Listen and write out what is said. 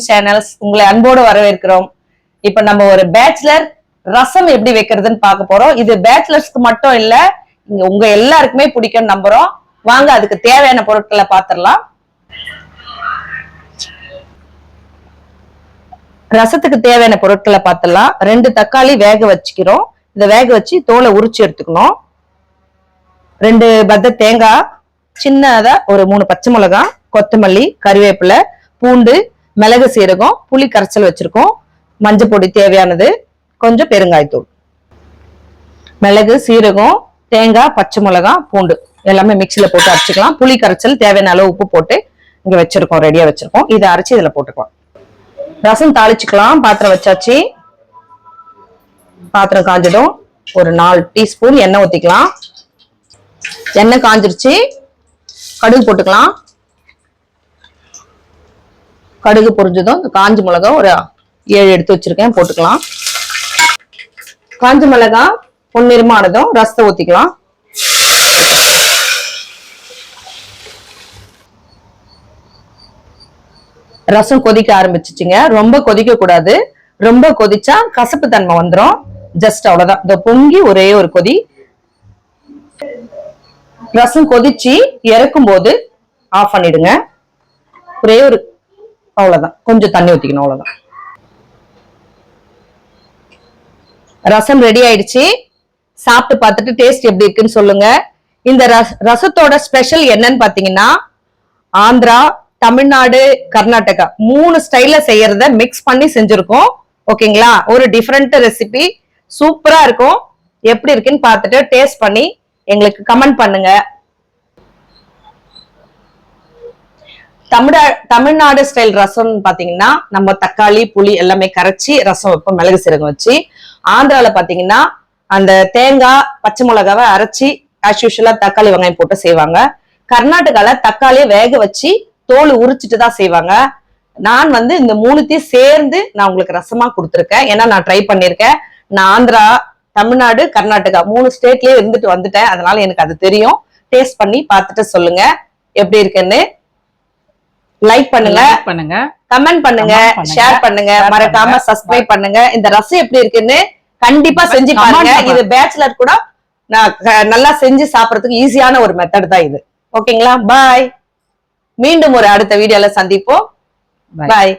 Channels உங்களை அன்போடு வரவேற்கிறோம். இப்ப நம்ம ஒரு பேச்சுலர் ரசம் எப்படி வைக்கிறதுன்னு பார்க்க போறோம். இது பேச்சுலர்ஸ்க்கு மட்டும் இல்ல, உங்க எல்லாருக்குமே பிடிக்கும் நம்புறோம். வாங்க அதுக்கு தேவையான பொருட்களை பார்த்திடலாம். ரசத்துக்கு தேவையான பொருட்களை பார்த்திடலாம். 2 தக்காளி வேக வச்சுக்கிறோம். இதை வேக வச்சு தோலை உரிச்சு எடுத்துக்கணும். 2 பத்த தேங்காய், சின்னதா ஒரு 3 பச்சை மிளகாய், கொத்தமல்லி, கறிவேப்பிலை, பூண்டு, மிளகு, சீரகம், புளி கரைச்சல் வச்சிருக்கோம். மஞ்சள் பொடி தேவையானது, கொஞ்சம் பெருங்காயத்தூள். மிளகு, சீரகம், தேங்காய், பச்சை மிளகாய், பூண்டு எல்லாமே மிக்சியில போட்டு அரைச்சிக்கலாம். புளி கரைச்சல் தேவையான அளவு உப்பு போட்டு இங்க வச்சிருக்கோம், ரெடியா வச்சிருக்கோம். இதை அரைச்சி இதுல போட்டுக்கலாம். ரசம் தாளிச்சுக்கலாம். பாத்திரம் வச்சாச்சு. பாத்திரம் காஞ்சிடும். ஒரு 4 டீஸ்பூன் எண்ணெய் ஊத்திக்கலாம். எண்ணெய் காஞ்சிருச்சு. கடுகு போட்டுக்கலாம். கடுகு பொரிஞ்சதும் காஞ்ச மிளகாய் ஒரு 7 எடுத்து வச்சிருக்கேன், போட்டுக்கலாம். காஞ்ச மிளகாய் பொன்னிறமானதும் ரசத்தை ஊத்திக்கலாம். ரசம் கொதிக்க ஆரம்பிச்சுச்சுங்க. ரொம்ப கொதிக்க கூடாது. ரொம்ப கொதிச்சா கசப்பு தன்மை வந்துடும். ஜஸ்ட் அவ்வளவுதான். இந்த பொங்கி ஒரே ஒரு கொதி. ரசம் கொதிச்சு இறக்கும் போது ஆஃப் பண்ணிடுங்க. ஒரே ஒரு அவ்வளவுதான், கொஞ்சம் தண்ணி ஊத்திக்கணும், அவ்வளவுதான். ரசம் ரெடி ஆயிடுச்சு. சாப்பிட்டு பார்த்துட்டு டேஸ்ட் எப்படி இருக்குன்னு சொல்லுங்க. இந்த ரசத்தோட ஸ்பெஷல் என்னன்னு பாத்தீங்கன்னா, ஆந்திரா, தமிழ்நாடு, கர்நாடகா 3 ஸ்டைல்ல செய்யறத மிக்ஸ் பண்ணி செஞ்சிருக்கோம். ஓகேங்களா? ஒரு டிஃபரெண்ட் ரெசிபி, சூப்பரா இருக்கும். எப்படி இருக்குன்னு பார்த்துட்டு டேஸ்ட் பண்ணி எங்களுக்கு கமெண்ட் பண்ணுங்க. தமிழ்நாடு ஸ்டைல் ரசம் பாத்தீங்கன்னா, நம்ம தக்காளி, புளி எல்லாமே கரைச்சி ரசம் வைப்போம், மிளகு சீரகம் வச்சு. ஆந்திரால பாத்தீங்கன்னா அந்த தேங்காய், பச்சை மிளகாவை அரைச்சி ஆஸ் யூஷுவலா தக்காளி, வெங்காயம் போட்டு செய்வாங்க. கர்நாடகால தக்காளியை வேக வச்சு தோல் உரிச்சிட்டு தான் செய்வாங்க. நான் வந்து இந்த 3த்தையும் சேர்ந்து நான் உங்களுக்கு ரசமா கொடுத்துருக்கேன். ஏன்னா நான் ட்ரை பண்ணிருக்கேன். நான் ஆந்திரா, தமிழ்நாடு, கர்நாடகா 3 ஸ்டேட்லயே இருந்துட்டு வந்துட்டேன். அதனால எனக்கு அது தெரியும். டேஸ்ட் பண்ணி பார்த்துட்டு சொல்லுங்க எப்படி இருக்குன்னு. லைக் பண்ணுங்க, கமெண்ட் பண்ணுங்க, ஷேர் பண்ணுங்க, மறக்காம சப்ஸ்கிரைப் பண்ணுங்க. இந்த ரசம் எப்படி இருக்குன்னு கண்டிப்பா செஞ்சு பாருங்க. இது பேச்சுலர் கூட நல்லா செஞ்சு சாப்பிடறதுக்கு ஈஸியான ஒரு மெத்தட் தான் இது. ஓகேங்களா? பாய். மீண்டும் ஒரு அடுத்த வீடியோல சந்திப்போம். பாய்.